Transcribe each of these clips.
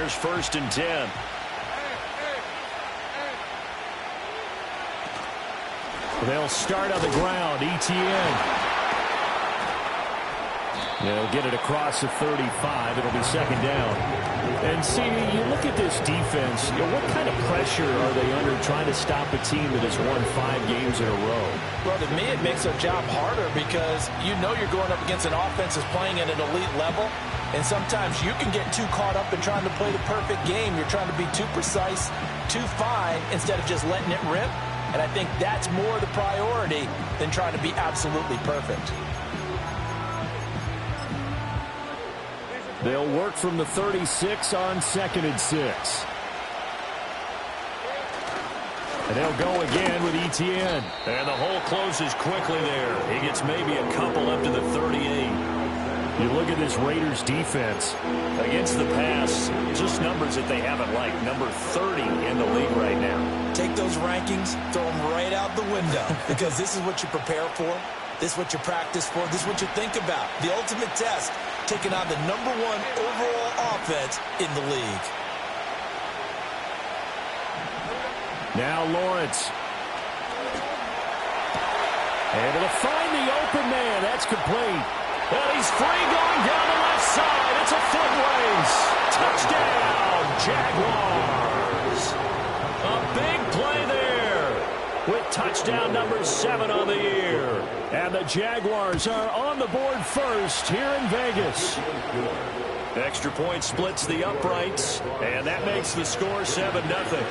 Jaguars 1st and 10. They'll start on the ground. ETN. They'll get it across the 35. It'll be 2nd down. And see, you look at this defense, what kind of pressure are they under trying to stop a team that has won 5 games in a row? Well, to me, it makes their job harder because you know you're going up against an offense that's playing at an elite level. And sometimes you can get too caught up in trying to play the perfect game. You're trying to be too precise, too fine, instead of just letting it rip. And I think that's more the priority than trying to be absolutely perfect. They'll work from the 36 on 2nd and 6. And they'll go again with ETN. And the hole closes quickly there. He gets maybe a couple up to the 38. You look at this Raiders defense. Against the pass, just numbers that they haven't liked. Number 30 in the league right now. Take those rankings, throw them right out the window. Because this is what you prepare for. This is what you practice for. This is what you think about. The ultimate test. Taking on the #1 overall offense in the league. Now Lawrence. Able to find the open man. That's complete. And he's free going down the left side. It's a foot race. Touchdown, Jaguars. A big play there with touchdown number 7 on the year. And the Jaguars are on the board first here in Vegas. Extra point splits the uprights, and that makes the score 7-0.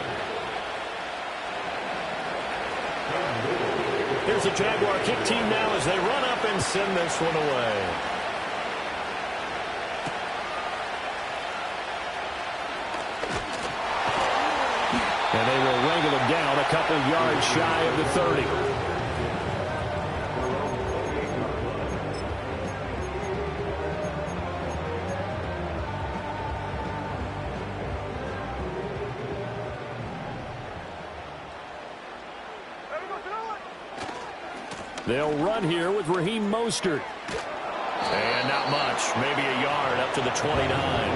Here's the Jaguar kick team now as they run up and send this one away. And they will wrangle him down a couple yards shy of the 30. They'll run here with Raheem Mostert. And not much. Maybe a yard up to the 29.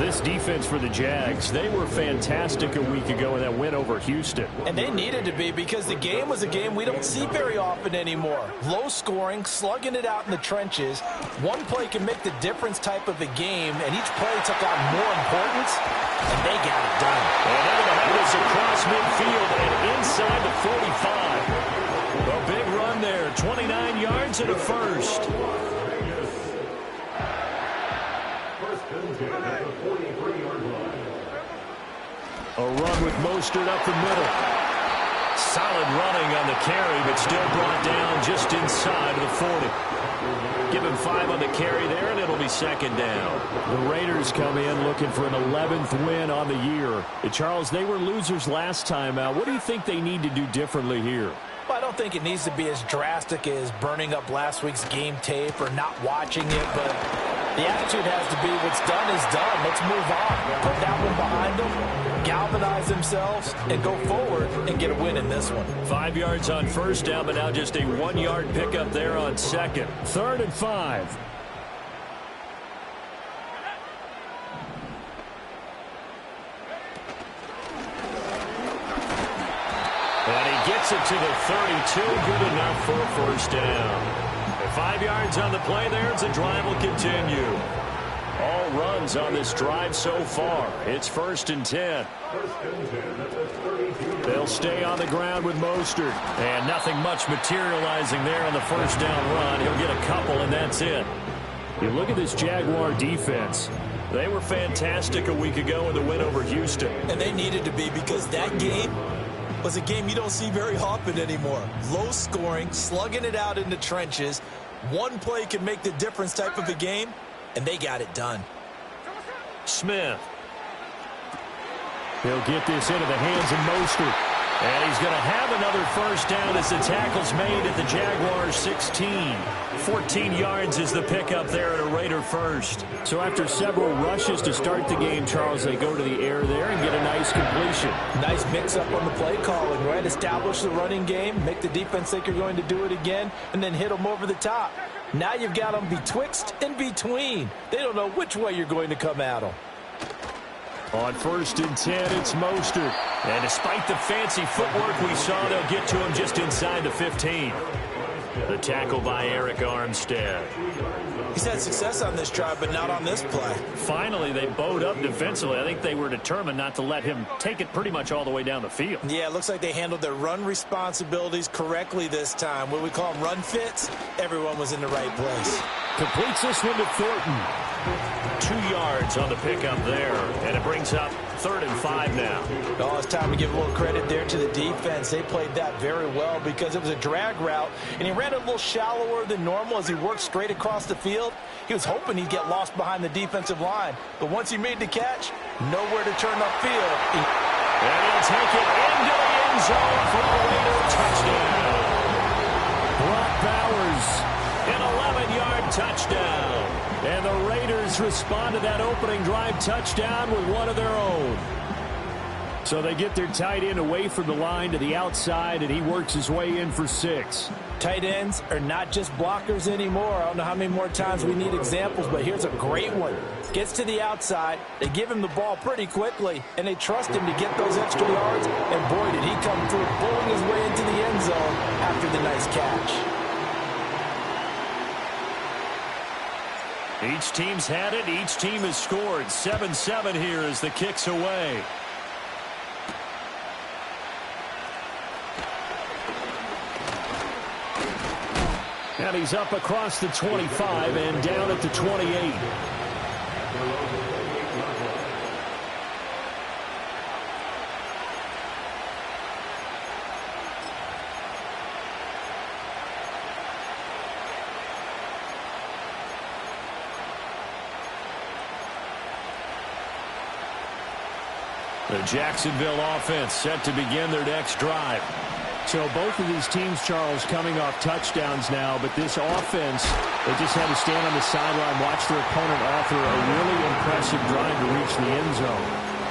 This defense for the Jags, they were fantastic a week ago in that win over Houston. And they needed to be because the game was a game we don't see very often anymore. Low scoring, slugging it out in the trenches. One play can make the difference type of a game, and each play took on more importance, and they got it done. And they're going to have this across midfield and inside the 45. A big run there, 29 yards and a first. A run with Mostert up the middle. Solid running on the carry, but still brought down just inside of the 40. Give him 5 on the carry there, and it'll be 2nd down. The Raiders come in looking for an 11th win on the year. Charles, they were losers last time out. What do you think they need to do differently here? Well, I don't think it needs to be as drastic as burning up last week's game tape or not watching it, but the attitude has to be what's done is done. Let's move on. Put that one behind them, galvanize themselves, and go forward and get a win in this one. 5 yards on 1st down, but now just a 1-yard pickup there on 2nd. 3rd and 5. And he gets it to the 32. Good enough for a 1st down. 5 yards on the play there. The drive will continue. All runs on this drive so far. It's 1st and 10. They'll stay on the ground with Mostert. And nothing much materializing there on the 1st down run. He'll get a couple, and that's it. You look at this Jaguar defense. They were fantastic a week ago in the win over Houston. And they needed to be because that game was a game you don't see very often anymore. Low scoring, slugging it out in the trenches. One play can make the difference type of a game, and they got it done. Smith. He'll get this into the hands of Mostert. And he's going to have another 1st down as the tackle's made at the Jaguars 16. 14 yards is the pickup there at a Raider 1st. So after several rushes to start the game, Charles, they go to the air there and get a nice completion. Nice mix-up on the play calling, right? Establish the running game, make the defense think you're going to do it again, and then hit them over the top. Now you've got them betwixt and between. They don't know which way you're going to come at them. On 1st and 10, it's Mostert. And despite the fancy footwork we saw, they'll get to him just inside the 15. The tackle by Eric Armstead. He's had success on this drive, but not on this play. Finally, they bowed up defensively. I think they were determined not to let him take it pretty much all the way down the field. Yeah, it looks like they handled their run responsibilities correctly this time. What we call them run fits, everyone was in the right place. Completes this one to Thornton. 2 yards on the pickup there, and it brings up 3rd and 5 now. Oh, it's time to give a little credit there to the defense. They played that very well because it was a drag route, and he ran a little shallower than normal as he worked straight across the field. He was hoping he'd get lost behind the defensive line, but once he made the catch, nowhere to turn upfield. And he'll take it into the end zone for a Raider touchdown. Brock Bowers, an 11-yard touchdown. And the Raiders respond to that opening drive touchdown with one of their own. So they get their tight end away from the line to the outside, and he works his way in for 6. Tight ends are not just blockers anymore. I don't know how many more times we need examples, but here's a great one. Gets to the outside, they give him the ball pretty quickly, and they trust him to get those extra yards, and boy, did he come through, pulling his way into the end zone after the nice catch. Each team's had it. Each team has scored. 7-7 here as the kick's away. And he's up across the 25 and down at the 28. The Jacksonville offense set to begin their next drive. So both of these teams, Charles, coming off touchdowns now, but this offense, they just had to stand on the sideline, watch their opponent author a really impressive drive to reach the end zone.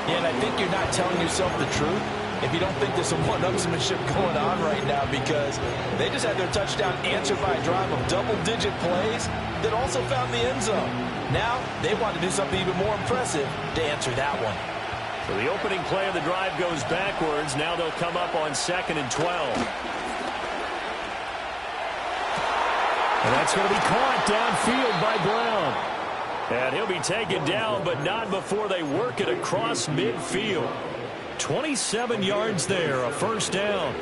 Yeah, and I think you're not telling yourself the truth if you don't think there's some one-upsmanship going on right now, because they just had their touchdown answered by a drive of double-digit plays that also found the end zone. Now they want to do something even more impressive to answer that one. So the opening play of the drive goes backwards. Now they'll come up on 2nd and 12. And that's going to be caught downfield by Brown. And he'll be taken down, but not before they work it across midfield. 27 yards there, a first down.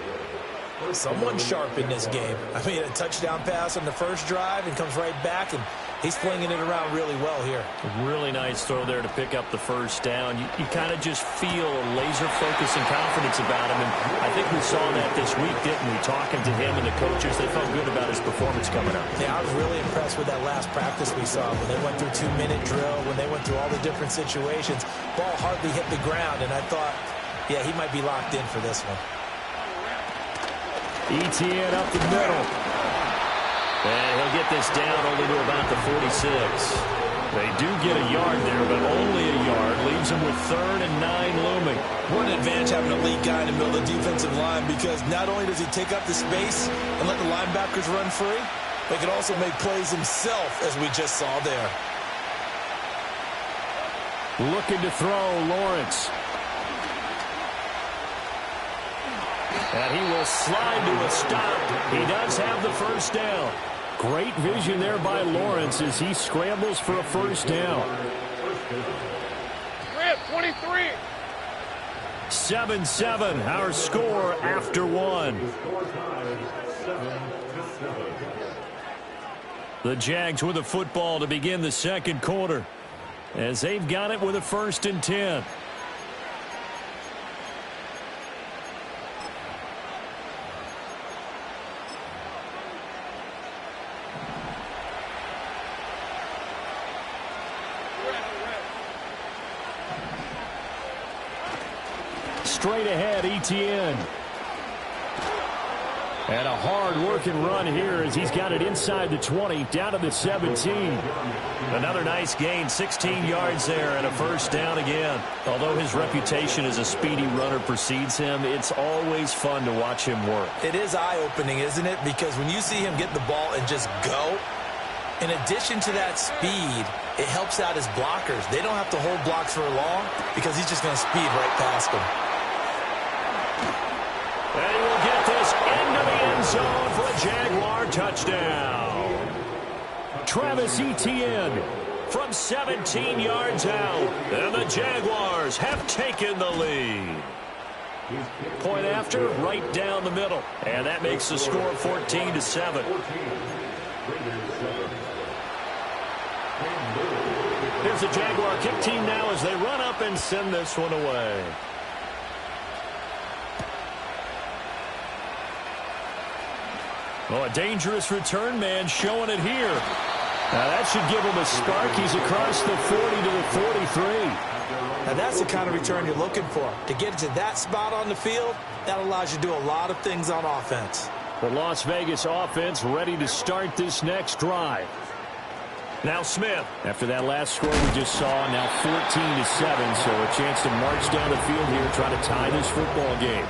Someone sharp in this game. I mean, a touchdown pass on the first drive and comes right back, and he's flinging it around really well here. Really nice throw there to pick up the first down. You kind of just feel a laser focus and confidence about him, and I think we saw that this week, didn't we? Talking to him and the coaches, they felt good about his performance coming up. Yeah, I was really impressed with that last practice we saw when they went through 2-minute drill, when they went through all the different situations. Ball hardly hit the ground, and I thought, yeah, he might be locked in for this one. ETN up the middle. And he'll get this down only to about the 46. They do get a yard there, but only a yard. Leaves them with 3rd and 9 looming. What an advantage having a lead guy in the middle of the defensive line, because not only does he take up the space and let the linebackers run free, but he can also make plays himself, as we just saw there. Looking to throw, Lawrence. And he will slide to a stop. He does have the first down. Great vision there by Lawrence as he scrambles for a first down. 23. 7-7, our score after 1. The Jags with the football to begin the second quarter, as they've got it with a 1st and 10. Straight ahead, ETN. And a hard-working run here as he's got it inside the 20, down to the 17. Another nice gain, 16 yards there, and a first down again. Although his reputation as a speedy runner precedes him, it's always fun to watch him work. It is eye-opening, isn't it? Because when you see him get the ball and just go, In addition to that speed, it helps out his blockers. They don't have to hold blocks for long because he's just going to speed right past them. And he will get this into the end zone for a Jaguar touchdown. Travis Etienne from 17 yards out. And the Jaguars have taken the lead. Point after, right down the middle. And that makes the score 14-7. Here's the Jaguar kick team now as they run up and send this one away. Oh, a dangerous return man showing it here. Now that should give him a spark. He's across the 40 to the 43. Now that's the kind of return you're looking for. To get to that spot on the field, that allows you to do a lot of things on offense. The Las Vegas offense ready to start this next drive. Now Smith, after that last score we just saw, now 14-7, so a chance to march down the field here, try to tie this football game.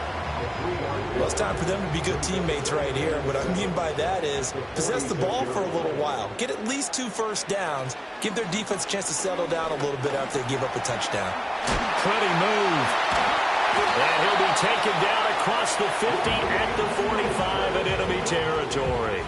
Well, it's time for them to be good teammates right here. What I mean by that is possess the ball for a little while. Get at least 2 first downs. Give their defense a chance to settle down a little bit after they give up a touchdown. Pretty move. And he'll be taken down across the 50 at the 45 in enemy territory.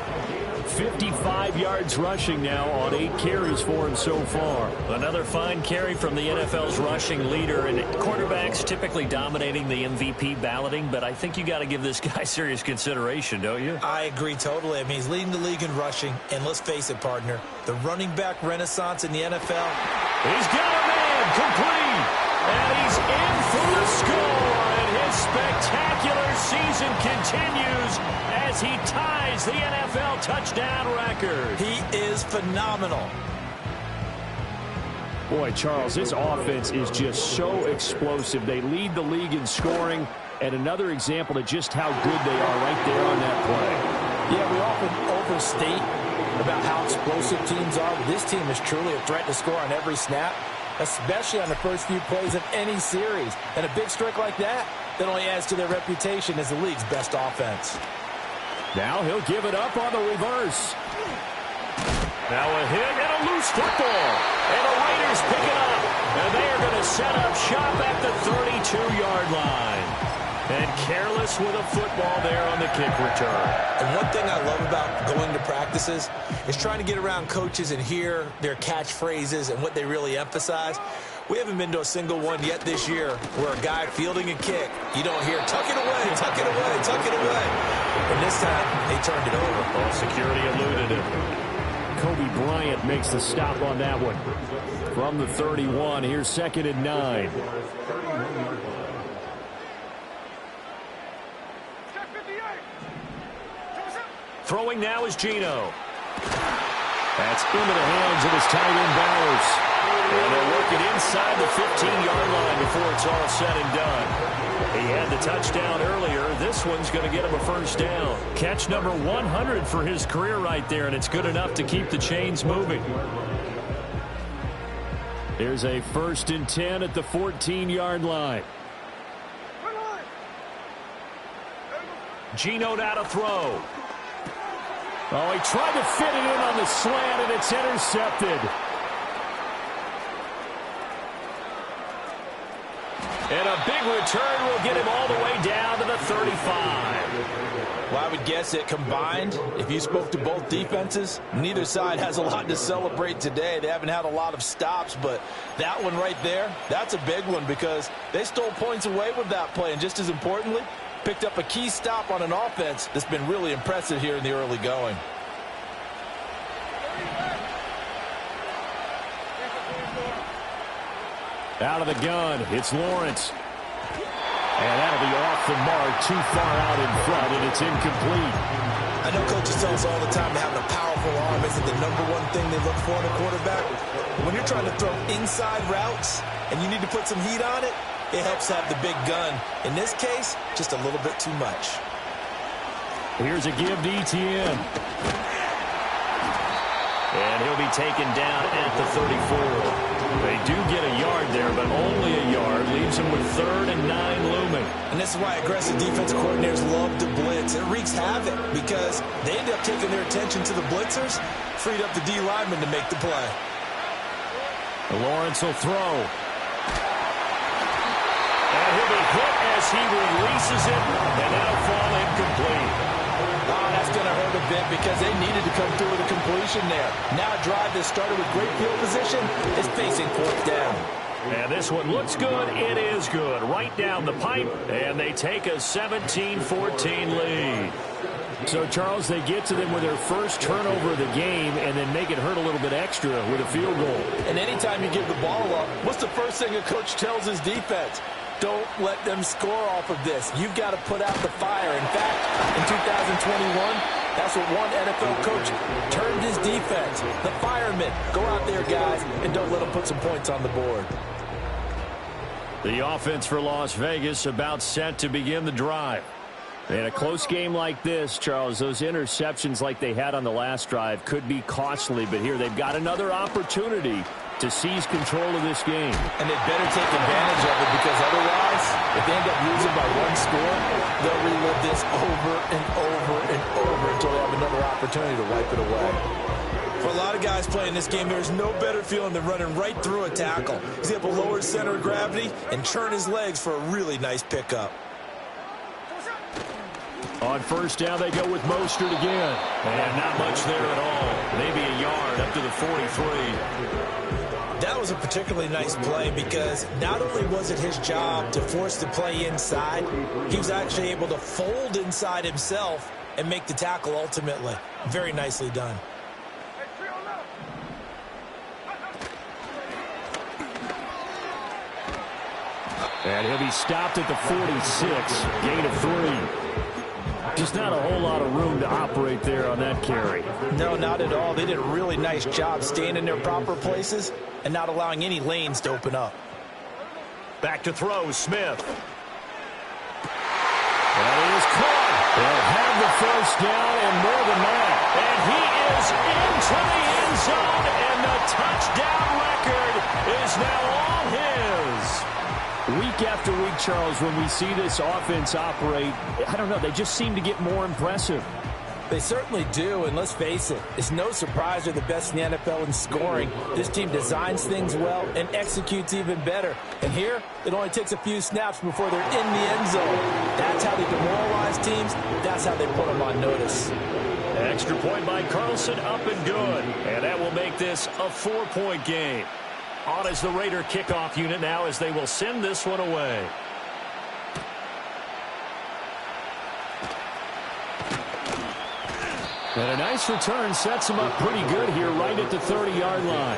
55 yards rushing now on 8 carries for him so far. Another fine carry from the NFL's rushing leader, and quarterbacks typically dominating the MVP balloting, but I think you got to give this guy serious consideration, don't you? I agree totally. I mean, he's leading the league in rushing, and let's face it, partner, the running back renaissance in the NFL. He's got a man complete, and he's in for the score, and his spectacular season continues as he ties the NFL touchdown record. He is phenomenal. Boy, Charles, this offense is just so explosive. They lead the league in scoring, and another example of just how good they are right there on that play. Yeah, we often overstate about how explosive teams are, but this team is truly a threat to score on every snap, especially on the first few plays of any series. And a big streak like that only adds to their reputation as the league's best offense. Now he'll give it up on the reverse. Now a hit and a loose football. And the Raiders pick it up. And they are going to set up shop at the 32-yard line. And careless with a football there on the kick return. And one thing I love about going to practices is trying to get around coaches and hear their catchphrases and what they really emphasize. We haven't been to a single one yet this year where a guy fielding a kick, you don't hear, tuck it away, tuck it away, tuck it away. And this time, they turned it over. Well, security eluded him. Kobe Bryant makes the stop on that one. From the 31, here's 2nd and 9. Throwing now is Geno. That's into the hands of his tight end Bowers. And they'll work it inside the 15-yard line before it's all said and done. He had the touchdown earlier. This one's going to get him a first down. Catch number 100 for his career right there, and it's good enough to keep the chains moving. Here's a 1st and 10 at the 14-yard line. Geno now to throw. Oh, he tried to fit it in on the slant, and it's intercepted. And a big return will get him all the way down to the 35. Well, I would guess that combined, if you spoke to both defenses, neither side has a lot to celebrate today. They haven't had a lot of stops, but that one right there, that's a big one because they stole points away with that play. And just as importantly, picked up a key stop on an offense that's been really impressive here in the early going. Out of the gun, it's Lawrence. And that'll be off the mark, too far out in front, and it's incomplete. I know coaches tell us all the time that having a powerful arm isn't the #1 thing they look for in a quarterback. When you're trying to throw inside routes and you need to put some heat on it, it helps have the big gun. In this case, just a little bit too much. Here's a give to Etienne. And he'll be taken down at the 34. They do get a yard there, but only a yard. Leaves them with 3rd and 9 looming. And this is why aggressive defensive coordinators love to blitz. It wreaks havoc because they end up taking their attention to the blitzers. freed up the D lineman to make the play. Lawrence will throw. And he'll be hit as he releases it, and that'll fall incomplete. Oh, that's going to hurt a bit because they needed to come through with a completion there. Now a drive that started with great field position is facing fourth down. And this one looks good. It is good. Right down the pipe, and they take a 17-14 lead. So, Charles, they get to them with their first turnover of the game and then make it hurt a little bit extra with a field goal. And anytime you give the ball up, what's the first thing a coach tells his defense? Don't let them score off of this. You've got to put out the fire. In fact, in 2021, that's what one NFL coach termed his defense. The firemen. Go out there, guys, and don't let them put some points on the board. The offense for Las Vegas about set to begin the drive. In a close game like this, Charles, those interceptions like they had on the last drive could be costly, but here they've got another opportunity to seize control of this game. And they better take advantage of it because otherwise, if they end up losing by one score, they'll relive this over and over and over until they have another opportunity to wipe it away. For a lot of guys playing this game, there's no better feeling than running right through a tackle. He's able to lower his center of gravity and churn his legs for a really nice pickup. On first down, they go with Mostert again. And not much there at all. Maybe a yard up to the 43. That was a particularly nice play because not only was it his job to force the play inside, he was actually able to fold inside himself and make the tackle ultimately. Very nicely done. And he'll be stopped at the 46. Gain of 3. Just not a whole lot of room to operate there on that carry. No, not at all. They did a really nice job staying in their proper places and not allowing any lanes to open up. Back to throw, Smith. That is caught. They'll have the first down and more than that. And he is into the end zone, and the touchdown record is now all his. Week after week, Charles, when we see this offense operate, I don't know, they just seem to get more impressive. They certainly do, and let's face it, it's no surprise they're the best in the NFL in scoring. This team designs things well and executes even better. And here, it only takes a few snaps before they're in the end zone. That's how they demoralize teams. That's how they put them on notice. Extra point by Carlson, up and good. And that will make this a 4-point game. On is the Raider kickoff unit now as they will send this one away. And a nice return sets him up pretty good here right at the 30-yard line.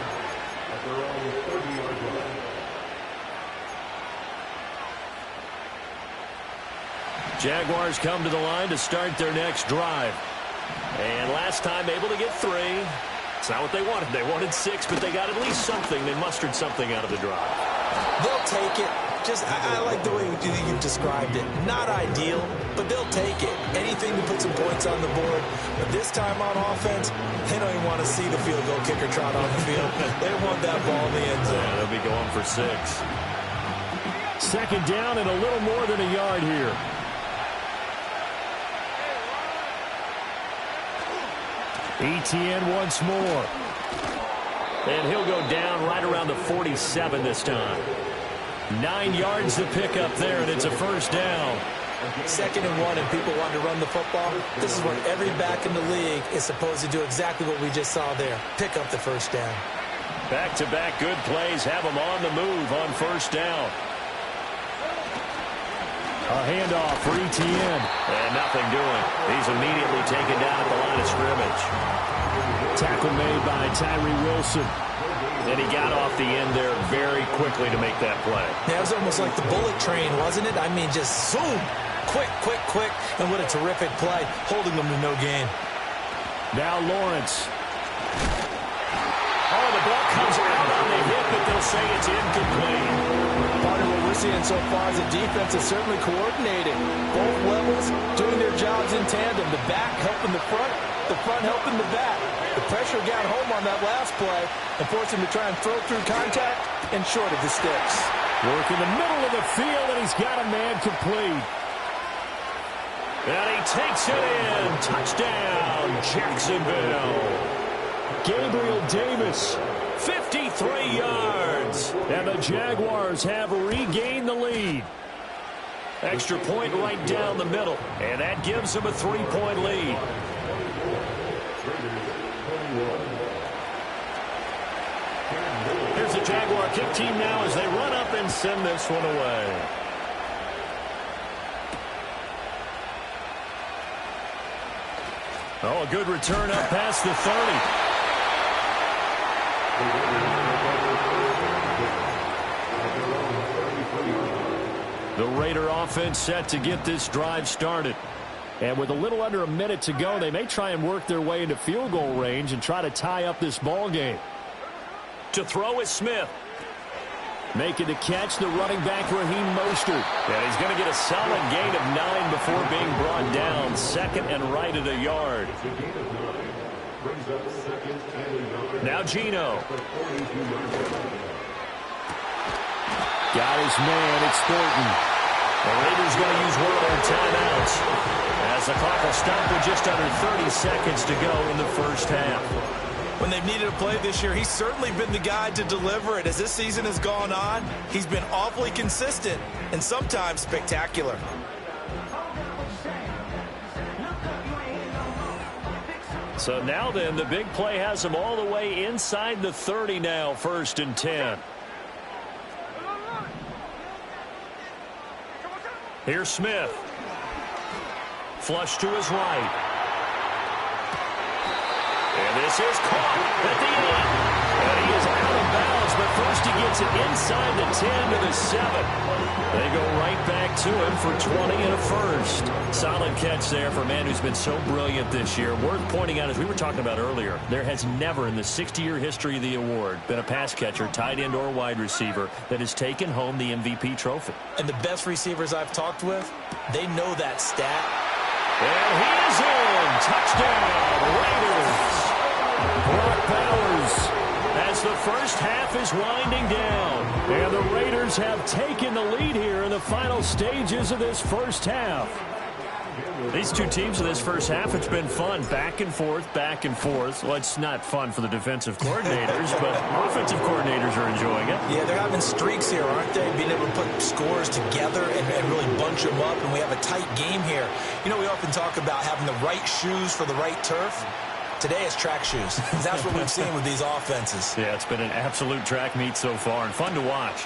Jaguars come to the line to start their next drive. And last time able to get 3. It's not what they wanted. They wanted 6, but they got at least something. They mustered something out of the drive. They'll take it. I like the way you described it. Not ideal, but they'll take it. Anything to put some points on the board. But this time on offense, they don't even want to see the field goal kicker trot on the field. They want that ball in the end zone. Yeah, they'll be going for 6. Second down and a little more than a yard here. ETN once more. And he'll go down right around the 47 this time. 9 yards to pick up there, and it's a first down. 2nd and 1, and people want to run the football. This is what every back in the league is supposed to do, exactly what we just saw there. Pick up the first down. Back-to-back good plays have them on the move on first down. A handoff for ETN. And nothing doing. He's immediately taken down at the line of scrimmage. Tackle made by Tyree Wilson. And he got off the end there very quickly to make that play. Yeah, it was almost like the bullet train, wasn't it? I mean, just zoom. Quick, quick, quick. And what a terrific play, holding them to no gain. Now Lawrence. Oh, the ball comes out on the hit, but they'll say it's incomplete. Part of what we're seeing so far is the defense is certainly coordinated. Both levels doing their jobs in tandem. The back helping the front helping the back. The pressure got home on that last play and forced him to try and throw through contact and short of the sticks. Work in the middle of the field, and he's got a man complete. And he takes it in. Touchdown, Jacksonville. Gabriel Davis, 53 yards. And the Jaguars have regained the lead. Extra point right down the middle. And that gives them a 3-point lead. Here's the Jaguar kick team now as they run up and send this one away. Oh, a good return up past the 30. The Raider offense set to get this drive started. And with a little under a minute to go, they may try and work their way into field goal range and try to tie up this ball game. To throw is Smith. Making the catch, the running back, Raheem Mostert. And he's going to get a solid gain of 9 before being brought down. Second and right at a yard. Now Geno. Got his man, it's Thornton. The Raiders going to use one of their timeouts as the clock will stop with just under 30 seconds to go in the first half. When they've needed a play this year, he's certainly been the guy to deliver it. As this season has gone on, he's been awfully consistent and sometimes spectacular. So now then, the big play has him all the way inside the 30 now, 1st and 10. Here's Smith. Flush to his right. And this is caught at the end. And he is out of bounds, but first he gets it inside the 10 to the 7. They go right back to him for 20 and a first. Solid catch there for a man who's been so brilliant this year. Worth pointing out, as we were talking about earlier, there has never in the 60-year history of the award been a pass catcher, tight end, or wide receiver that has taken home the MVP trophy. And the best receivers I've talked with, they know that stat. And he is in. Touchdown, Raiders. Brock Bowers as the first half is winding down. And the Raiders have taken the lead here in the final stages of this first half. These two teams in this first half, it's been fun. Back and forth, back and forth. Well, it's not fun for the defensive coordinators, but offensive coordinators are enjoying it. Yeah, they're having streaks here, aren't they? Being able to put scores together and really bunch them up, and we have a tight game here. You know, we often talk about having the right shoes for the right turf. Today it's track shoes. That's what we've seen with these offenses. Yeah, it's been an absolute track meet so far and fun to watch.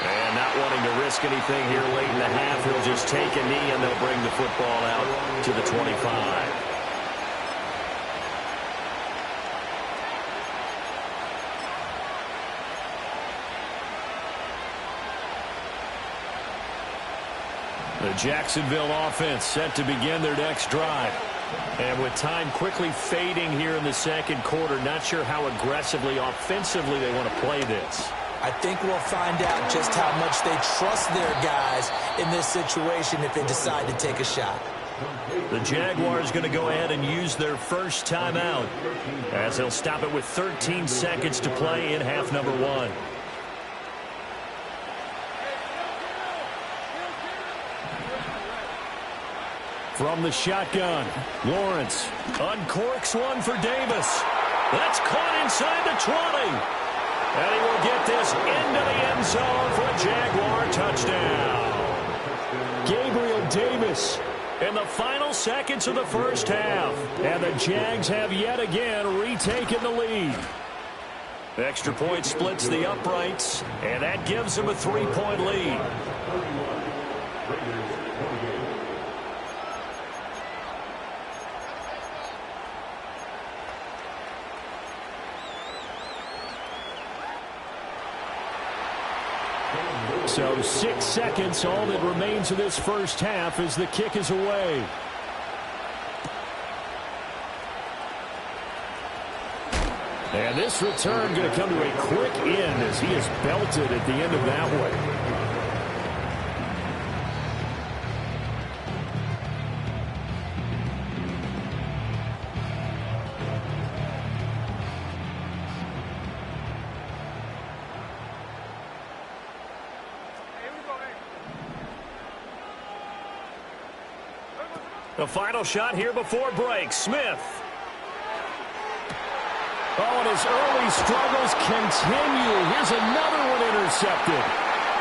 And not wanting to risk anything here late in the half, he'll just take a knee and they'll bring the football out to the 25. The Jacksonville offense set to begin their next drive. And with time quickly fading here in the second quarter, not sure how aggressively, offensively they want to play this. I think we'll find out just how much they trust their guys in this situation if they decide to take a shot. The Jaguars going to go ahead and use their first timeout as they'll stop it with 13 seconds to play in half number 1. From the shotgun, Lawrence uncorks one for Davis. That's caught inside the 20. And he will get this into the end zone for a Jaguar touchdown. Gabriel Davis in the final seconds of the first half. And the Jags have yet again retaken the lead. The extra point splits the uprights, and that gives them a 3-point lead. So 6 seconds, all that remains of this first half as the kick is away. And this return going to come to a quick end as he is belted at the end of that one. The final shot here before break. Smith. Oh, and his early struggles continue. Here's another one intercepted.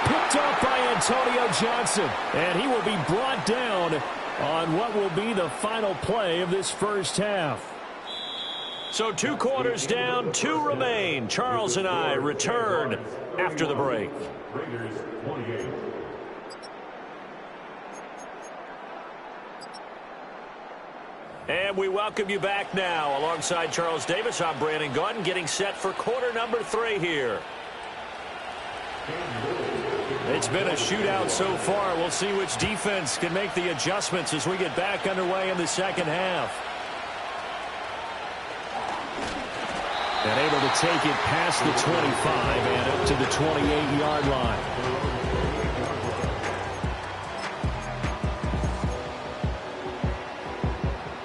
Picked up by Antonio Johnson. And he will be brought down on what will be the final play of this first half. So 2 quarters down, 2 remain. Charles and I return after the break. Raiders 28. And we welcome you back now. Alongside Charles Davis, I'm Brandon Gaudin, getting set for quarter number 3 here. It's been a shootout so far. We'll see which defense can make the adjustments as we get back underway in the second half. And able to take it past the 25 and up to the 28-yard line.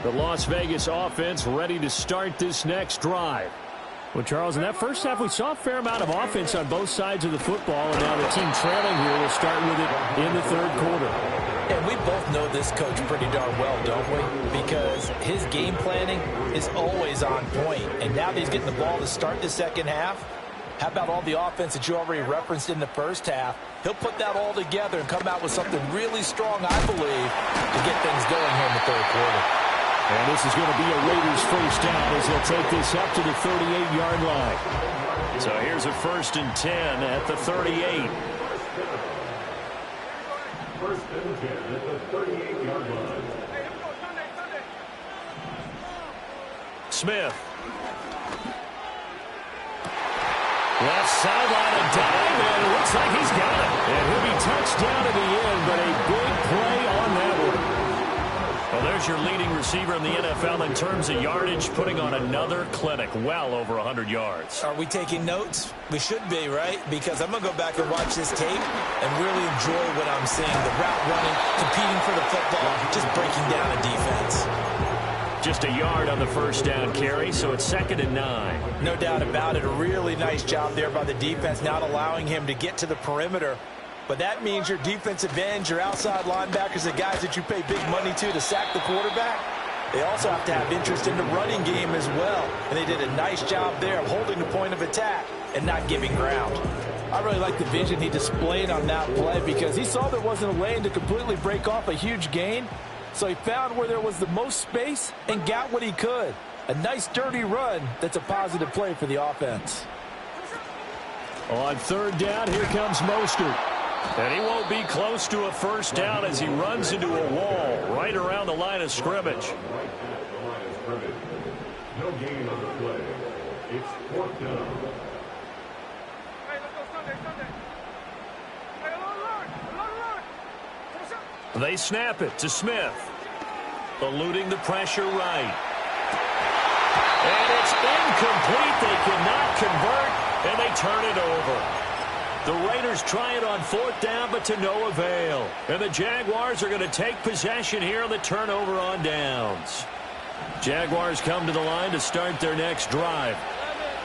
The Las Vegas offense ready to start this next drive. Well, Charles, in that first half, we saw a fair amount of offense on both sides of the football, and now the team trailing here will start with it in the third quarter. And we both know this coach pretty darn well, don't we? Because his game planning is always on point. And now that he's getting the ball to start the second half, how about all the offense that you already referenced in the first half? He'll put that all together and come out with something really strong, I believe, to get things going here in the third quarter. And this is going to be a Raiders first down as they'll take this up to the 38-yard line. So here's a 1st and 10 at the 38. First and 10 at the 38-yard line. Smith. Left sideline, a dive, and it looks like he's got it. And he'll be touched down at the end, but a big play on that one. Well, there's your leading receiver in the NFL in terms of yardage, putting on another clinic, well over 100 yards. Are we taking notes? We should be, right? Because I'm going to go back and watch this tape and really enjoy what I'm seeing. The route running, competing for the football, just breaking down a defense. Just a yard on the first down carry, so it's 2nd and 9. No doubt about it. A really nice job there by the defense, not allowing him to get to the perimeter. But that means your defensive ends, your outside linebackers, the guys that you pay big money to sack the quarterback, they also have to have interest in the running game as well. And they did a nice job there of holding the point of attack and not giving ground. I really like the vision he displayed on that play because he saw there wasn't a lane to completely break off a huge gain. So he found where there was the most space and got what he could. A nice dirty run that's a positive play for the offense. On 3rd down, here comes Mostert. And he won't be close to a first down as he runs into a wall right around the line of scrimmage. No gain on the play. It's 4th down. They snap it to Smith. Eluding the pressure right. And it's incomplete. They cannot convert, and they turn it over. The Raiders try it on 4th down, but to no avail. And the Jaguars are going to take possession here on the turnover on downs. Jaguars come to the line to start their next drive.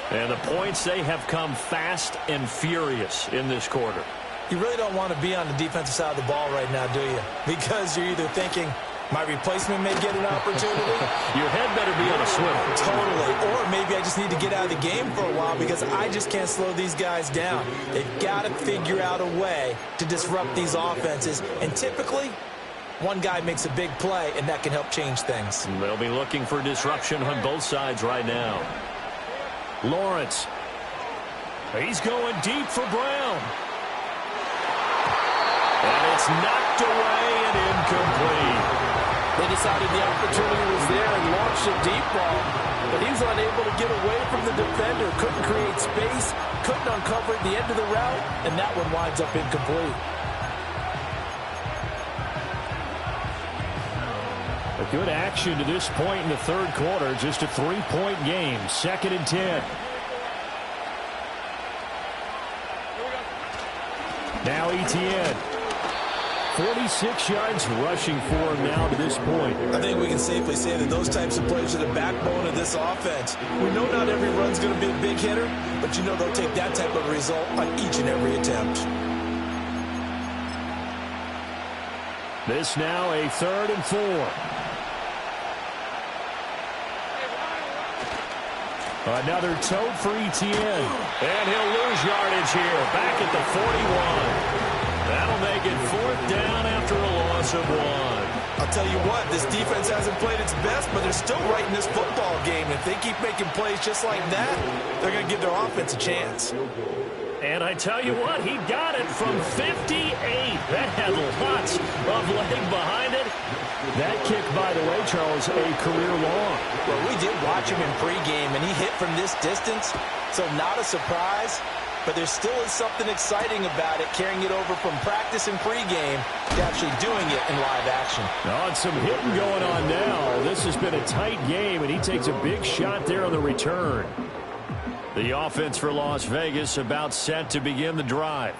And the points, they have come fast and furious in this quarter. You really don't want to be on the defensive side of the ball right now, do you? Because you're either thinking, my replacement may get an opportunity. Your head better be on a swivel. Totally. Or maybe I just need to get out of the game for a while because I just can't slow these guys down. They've got to figure out a way to disrupt these offenses. And typically, one guy makes a big play, and that can help change things. They'll be looking for disruption on both sides right now. Lawrence. He's going deep for Brown. And it's knocked away and incomplete. They decided the opportunity was there and launched a deep ball, but he was unable to get away from the defender, couldn't create space, couldn't uncover the end of the route, and that one winds up incomplete. A good action to this point in the third quarter, just a 3-point game, 2nd and 10. Now Etienne. 46 yards rushing for him now to this point. I think we can safely say that those types of plays are the backbone of this offense. We know not every run's going to be a big hitter, but you know they'll take that type of result on each and every attempt. This now a 3rd and 4. Another tote for Etienne. And he'll lose yardage here. Back at the 41. That'll make it 4th down after a loss of 1. I'll tell you what, this defense hasn't played its best, but they're still right in this football game. If they keep making plays just like that, they're going to give their offense a chance. And I tell you what, he got it from 58. That had lots of leg behind it. That kick, by the way, Charles, a career long. Well, we did watch him in pregame, and he hit from this distance, so not a surprise. But there still is something exciting about it, carrying it over from practice and pregame to actually doing it in live action. Oh, and some hitting going on now. This has been a tight game, and he takes a big shot there on the return. The offense for Las Vegas about set to begin the drive.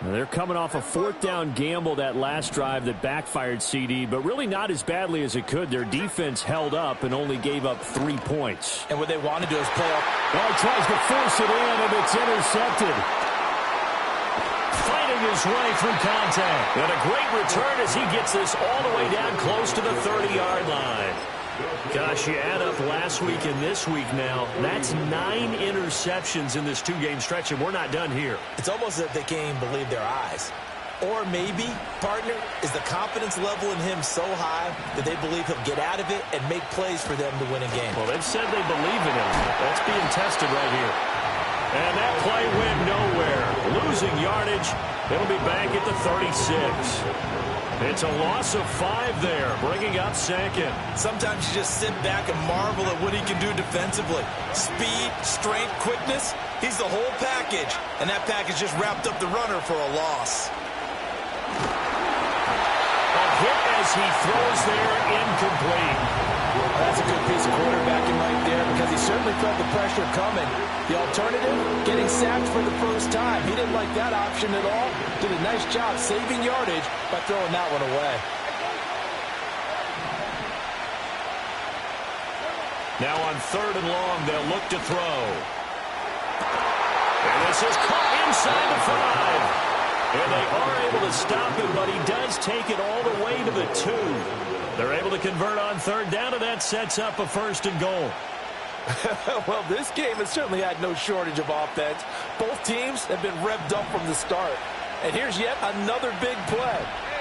Now, they're coming off a 4th down gamble that last drive that backfired, CD, but really not as badly as it could. Their defense held up and only gave up 3 points. And what they want to do is play up. Oh, he tries to force it in, and it's intercepted. Fighting his way through contact. And a great return as he gets this all the way down close to the 30-yard line. Gosh, you add up last week and this week now, that's 9 interceptions in this 2-game stretch, and we're not done here. It's almost as if they can't even believe their eyes. Or maybe, partner, is the confidence level in him so high that they believe he'll get out of it and make plays for them to win a game. Well, they've said they believe in him. That's being tested right here. And that play went nowhere. Losing yardage. It'll be back at the 36. It's a loss of 5 there, bringing up 2nd. Sometimes you just sit back and marvel at what he can do defensively. Speed, strength, quickness, he's the whole package. And that package just wrapped up the runner for a loss. A hit as he throws there, incomplete. That's a good piece of quarterbacking right there because he certainly felt the pressure coming. The alternative, getting sacked for the first time. He didn't like that option at all. Did a nice job saving yardage by throwing that one away. Now on 3rd and long, they'll look to throw. And this is caught inside the 5. And they are able to stop him, but he does take it all the way to the 2. They're able to convert on 3rd down, and that sets up a 1st and goal. Well, this game has certainly had no shortage of offense. Both teams have been revved up from the start. And here's yet another big play.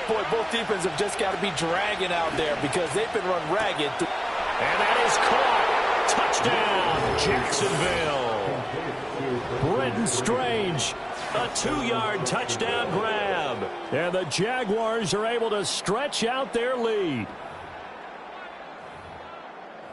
Boy, both defenses have just got to be dragging out there because they've been run ragged. And that is caught. Touchdown, Jacksonville. Brenton Strange, a 2-yard touchdown grab. And the Jaguars are able to stretch out their lead.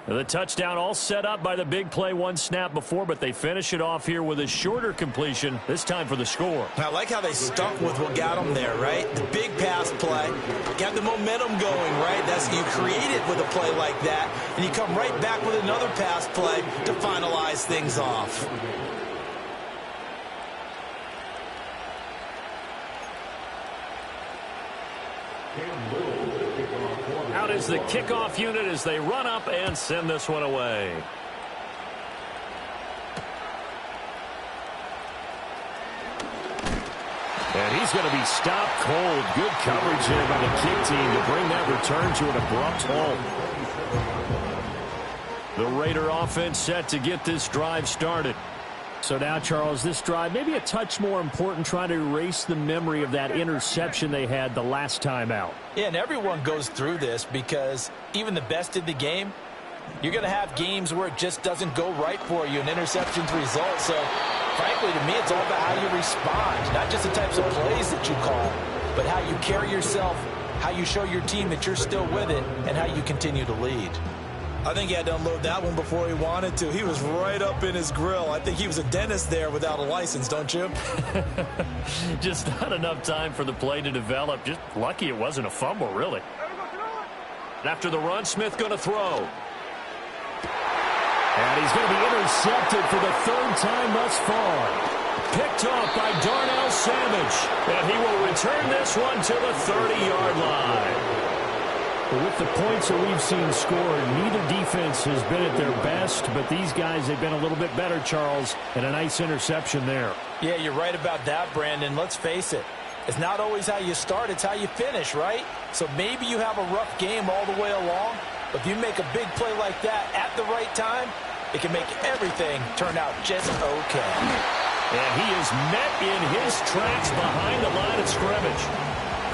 The touchdown all set up by the big play 1 snap before, but they finish it off here with a shorter completion, this time for the score. I like how they stuck with what got them there, right? The big pass play, got the momentum going, right? That's you create it with a play like that, and you come right back with another pass play to finalize things off. Out is the kickoff unit as they run up and send this one away. And he's going to be stopped cold. Good coverage here by the kick team to bring that return to an abrupt halt. The Raider offense set to get this drive started. So now, Charles, this drive maybe a touch more important, trying to erase the memory of that interception they had the last time out. Yeah, and everyone goes through this because even the best in the game, you're going to have games where it just doesn't go right for you, and interceptions result. So, frankly, to me, it's all about how you respond, not just the types of plays that you call, but how you carry yourself, how you show your team that you're still with it, and how you continue to lead. I think he had to unload that one before he wanted to. He was right up in his grill. I think he was a dentist there without a license, don't you? Just not enough time for the play to develop. Just lucky it wasn't a fumble, really. After the run, Smith going to throw. And he's going to be intercepted for the 3rd time thus far. Picked off by Darnell Savage. And he will return this one to the 30-yard line. With the points that we've seen scored, neither defense has been at their best, but these guys have been a little bit better, Charles, and a nice interception there. Yeah, you're right about that, Brandon. Let's face it. It's not always how you start, it's how you finish, right? So maybe you have a rough game all the way along, but if you make a big play like that at the right time, it can make everything turn out just okay. And he is met in his tracks behind the line of scrimmage.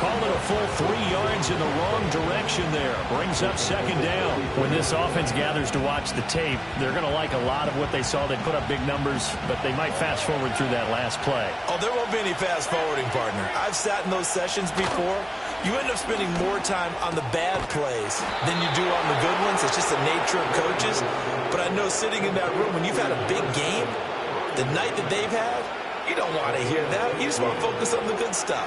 Call it a full 3 yards in the wrong direction there. Brings up second down. When this offense gathers to watch the tape, they're going to like a lot of what they saw. They put up big numbers, but they might fast forward through that last play. Oh, there won't be any fast forwarding, partner. I've sat in those sessions before. You end up spending more time on the bad plays than you do on the good ones. It's just the nature of coaches. But I know sitting in that room, when you've had a big game, the night that they've had, you don't want to hear that. You just want to focus on the good stuff.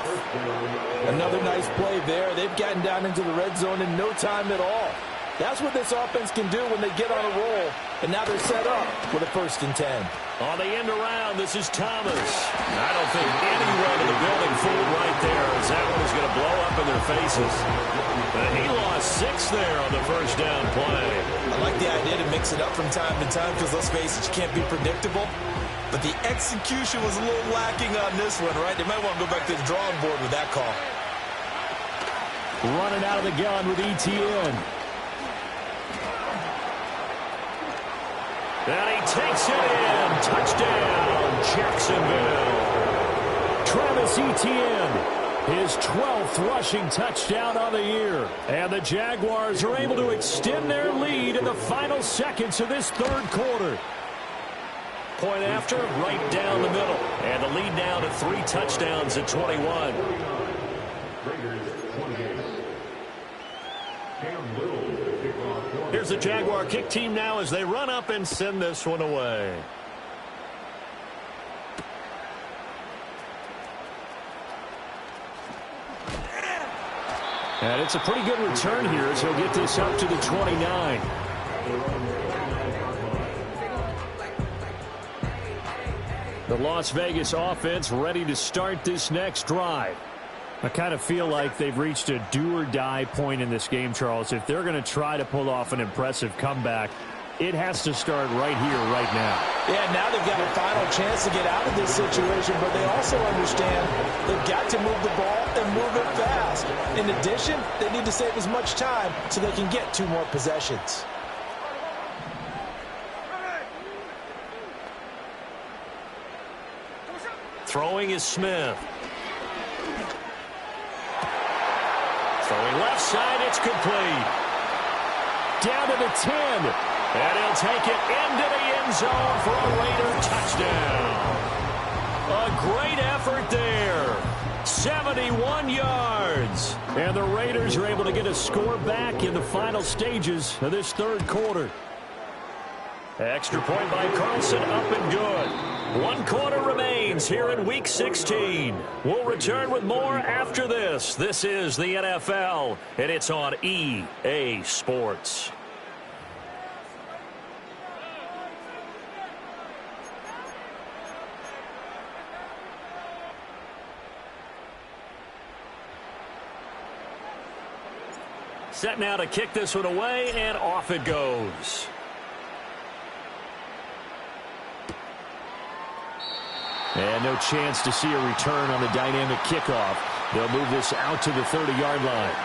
Another nice play there. They've gotten down into the red zone in no time at all. That's what this offense can do when they get on a roll. And now they're set up with a 1st and 10. On the end around, this is Thomas. I don't think anyone in the building fooled right there, as that one is going to blow up in their faces. But he lost 6 there on the first down play. I like the idea to mix it up from time to time because, let's face it, you can't be predictable. But the execution was a little lacking on this one, right? They might want to go back to the drawing board with that call. Running out of the gun with ETN. And he takes it in. Touchdown, Jacksonville. Travis Etienne, his 12th rushing touchdown on the year. And the Jaguars are able to extend their lead in the final seconds of this 3rd quarter. Point after, right down the middle. And the lead now to 3 touchdowns at 21. Here's the Jaguar kick team now as they run up and send this one away. And it's a pretty good return here as he'll get this up to the 29. The Las Vegas offense ready to start this next drive. I kind of feel like they've reached a do-or-die point in this game, Charles. If they're going to try to pull off an impressive comeback, it has to start right here, right now. Yeah, now they've got a final chance to get out of this situation, but they also understand they've got to move the ball and move it fast. In addition, they need to save as much time so they can get 2 more possessions. Throwing is Smith. Throwing left side, it's complete. Down to the 10. And he'll take it into the end zone for a Raider touchdown. A great effort there. 71 yards. And the Raiders are able to get a score back in the final stages of this 3rd quarter. Extra point by Carlson, up and good. 1 quarter remains here in Week 16. We'll return with more after this. This is the NFL, and it's on EA Sports. Set now to kick this one away, and off it goes. And no chance to see a return on the dynamic kickoff. They'll move this out to the 30-yard line.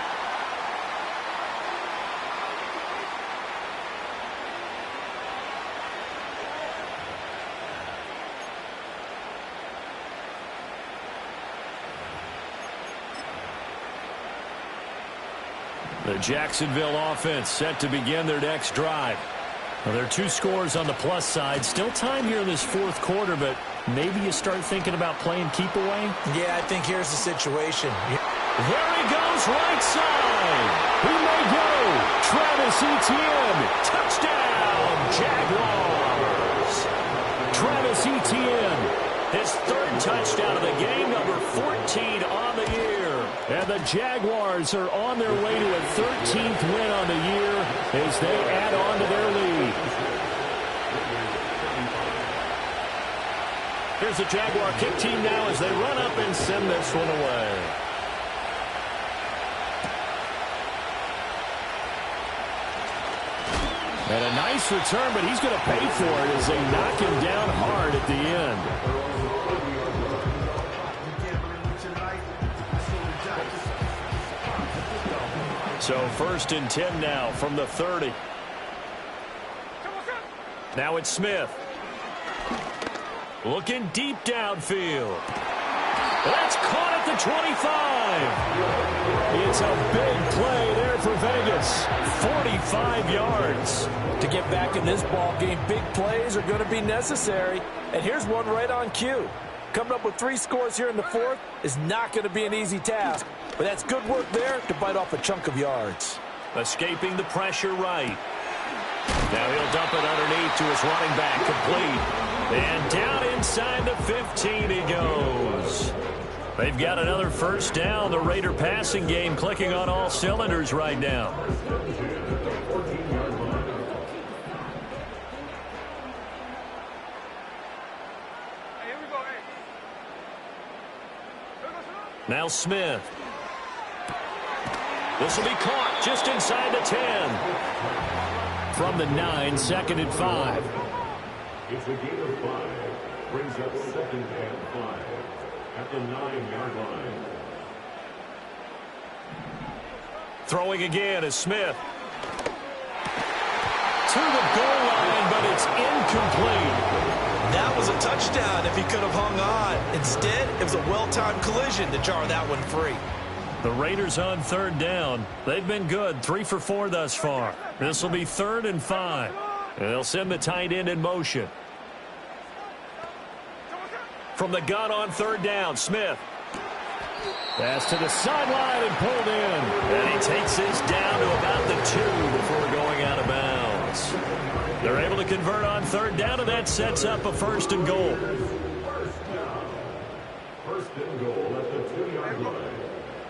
The Jacksonville offense set to begin their next drive. Well, there are 2 scores on the plus side. Still time here in this 4th quarter, but maybe you start thinking about playing keep away? Yeah, I think here's the situation. There he goes, right side. He may go. Travis Etienne. Touchdown, Jaguars. Travis Etienne, his 3rd touchdown of the game, number 14 on the year. And the Jaguars are on their way to a 13th win on the year as they add on to their lead. Here's the Jaguar kick team now as they run up and send this one away. And a nice return, but he's going to pay for it as they knock him down hard at the end. So 1st and 10 now from the 30. Now it's Smith. Looking deep downfield. That's caught at the 25. It's a big play there for Vegas. 45 yards. To get back in this ball game, big plays are going to be necessary. And here's one right on cue. Coming up with 3 scores here in the fourth is not going to be an easy task. But that's good work there to bite off a chunk of yards. Escaping the pressure right. Now he'll dump it underneath to his running back, complete. And down inside the 15 he goes. They've got another first down. The Raider passing game clicking on all cylinders right now. Now Smith. This will be caught just inside the 10. From the 9, 2nd and 5. It's a gain of 5. Brings up 2nd and 5 at the 9-yard line. Throwing again is Smith. To the goal line, but it's incomplete. That was a touchdown if he could have hung on. Instead, it was a well-timed collision to jar that one free. The Raiders on 3rd down. They've been good, 3 for 4 thus far. This will be 3rd and 5. And they'll send the tight end in motion. From the gun on 3rd down, Smith. Pass to the sideline and pulled in. And he takes this down to about the 2 before going out of bounds. They're able to convert on 3rd down, and that sets up a 1st and goal. First and goal at the 2-yard line.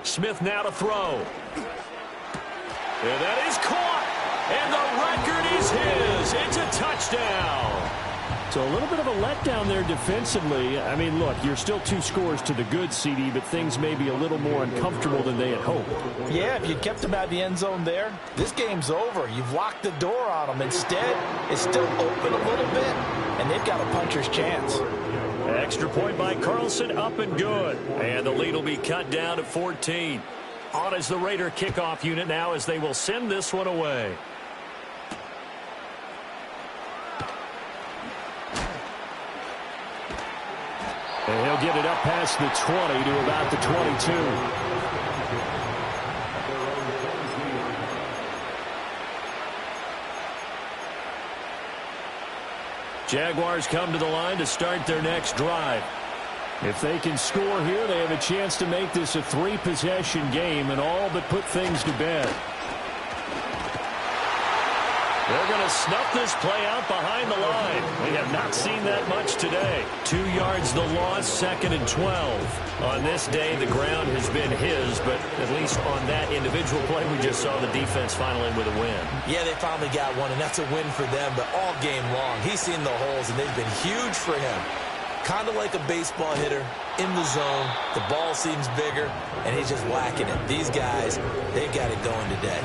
Smith now to throw. And that is caught. And the record is his. It's a touchdown. So a little bit of a letdown there defensively. I mean, look, you're still 2 scores to the good, CD, but things may be a little more uncomfortable than they had hoped. Yeah, if you kept them out of the end zone there, this game's over. You've locked the door on them. Instead, it's still open a little bit, and they've got a puncher's chance. Extra point by Carlson, up and good. And the lead will be cut down to 14. On is the Raider kickoff unit now as they will send this one away. And he'll get it up past the 20 to about the 22. Jaguars come to the line to start their next drive. If they can score here, they have a chance to make this a 3-possession game and all but put things to bed. They're going to snuff this play out behind the line. We have not seen that much today. 2 yards the loss, 2nd and 12. On this day, the ground has been his, but at least on that individual play, we just saw the defense finally with a win. Yeah, they finally got one, and that's a win for them, but all game long, he's seen the holes, and they've been huge for him. Kind of like a baseball hitter in the zone. The ball seems bigger, and he's just whacking it. These guys, they've got it going today.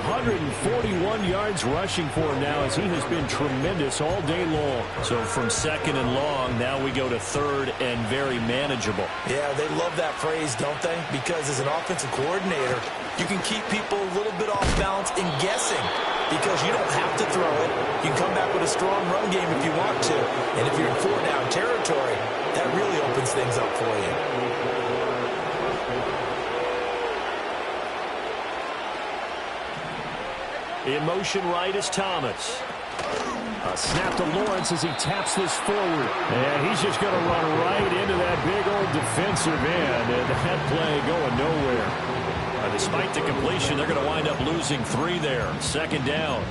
141 yards rushing for him now as he has been tremendous all day long. So from 2nd and long, now we go to 3rd and very manageable. Yeah, they love that phrase, don't they? Because as an offensive coordinator, you can keep people a little bit off balance and guessing. Because you don't have to throw it. You can come back with a strong run game if you want to. And if you're in 4-down territory, that really opens things up for you. In motion right is Thomas. A snap to Lawrence as he taps this forward. And he's just going to run right into that big old defensive end. And that play going nowhere. Despite the completion, they're going to wind up losing 3 there. 2nd down.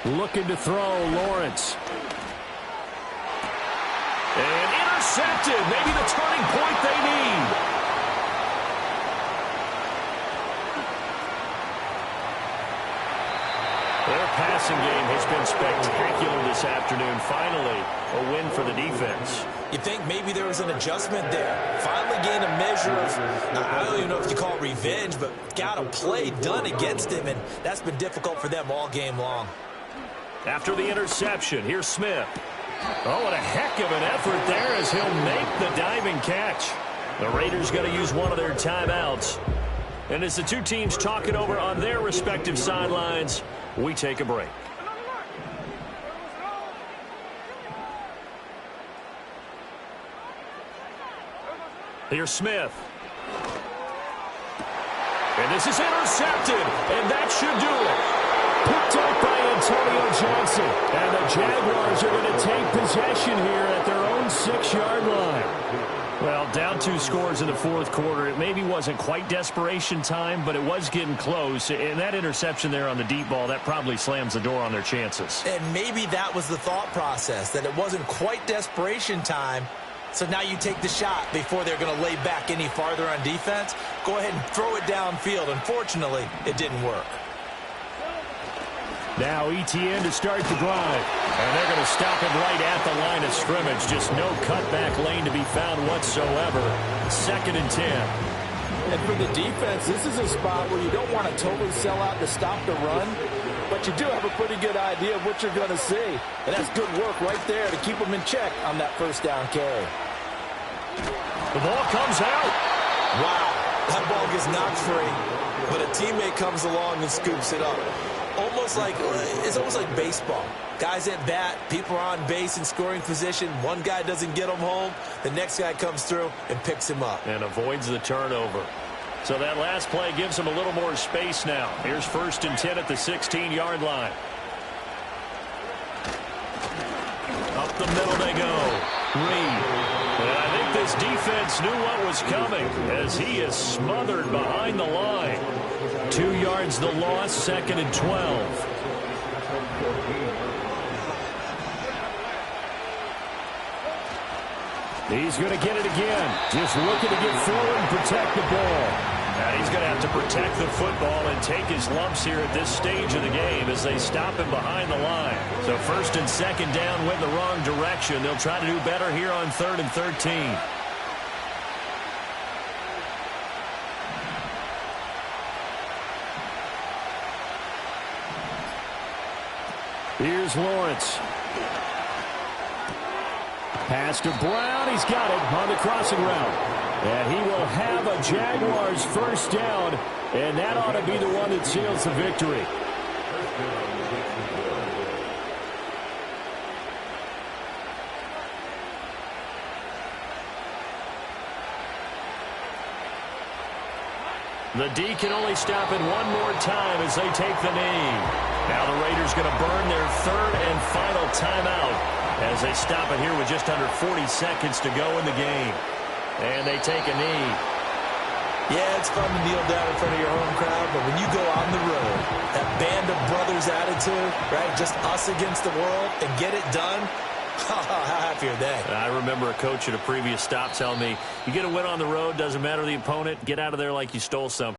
Looking to throw, Lawrence. And intercepted. Maybe the turning point they need. Their pass passing game has been spectacular this afternoon. Finally, a win for the defense. You think maybe there was an adjustment there. Finally gained a measure of, I don't even know if you call it revenge, but got a play done against him, and that's been difficult for them all game long. After the interception, here's Smith. Oh, what a heck of an effort there as he'll make the diving catch. The Raiders going to use one of their timeouts. And as the two teams talk it over on their respective sidelines, we take a break. Here's Smith. And this is intercepted, and that should do it. Picked up by Antonio Johnson. And the Jaguars are going to take possession here at their own 6-yard line. Well, down 2 scores in the fourth quarter. It maybe wasn't quite desperation time, but it was getting close. And that interception there on the deep ball, that probably slams the door on their chances. And maybe that was the thought process, that it wasn't quite desperation time. So now you take the shot before they're going to lay back any farther on defense. Go ahead and throw it downfield. Unfortunately, it didn't work. Now ETN to start the drive. And they're going to stop him right at the line of scrimmage. Just no cutback lane to be found whatsoever. 2nd and 10. And for the defense, this is a spot where you don't want to totally sell out to stop the run, but you do have a pretty good idea of what you're going to see. And that's good work right there to keep them in check on that first down carry. The ball comes out. Wow, that ball gets knocked free, but a teammate comes along and scoops it up. It's almost like baseball. Guys at bat, people are on base in scoring position. One guy doesn't get him home. The next guy comes through and picks him up. And avoids the turnover. So that last play gives him a little more space now. Here's 1st and 10 at the 16-yard line. Up the middle they go. Reed. And I think this defense knew what was coming as he is smothered behind the line. 2 yards the loss, 2nd and 12. He's going to get it again. Just looking to get forward and protect the ball. And he's going to have to protect the football and take his lumps here at this stage of the game as they stop him behind the line. So 1st and 2nd down went the wrong direction. They'll try to do better here on 3rd and 13. Here's Lawrence. Pass to Brown. He's got it on the crossing route. And he will have a Jaguars first down. And that ought to be the one that seals the victory. The D can only stop it one more time as they take the knee. Now the Raiders going to burn their 3rd and final timeout as they stop it here with just under 40 seconds to go in the game. And they take a knee. Yeah, it's fun to kneel down in front of your home crowd, but when you go on the road, that band of brothers attitude, right, just us against the world, and get it done, how happy are they? I remember a coach at a previous stop telling me, you get a win on the road, doesn't matter the opponent, get out of there like you stole something.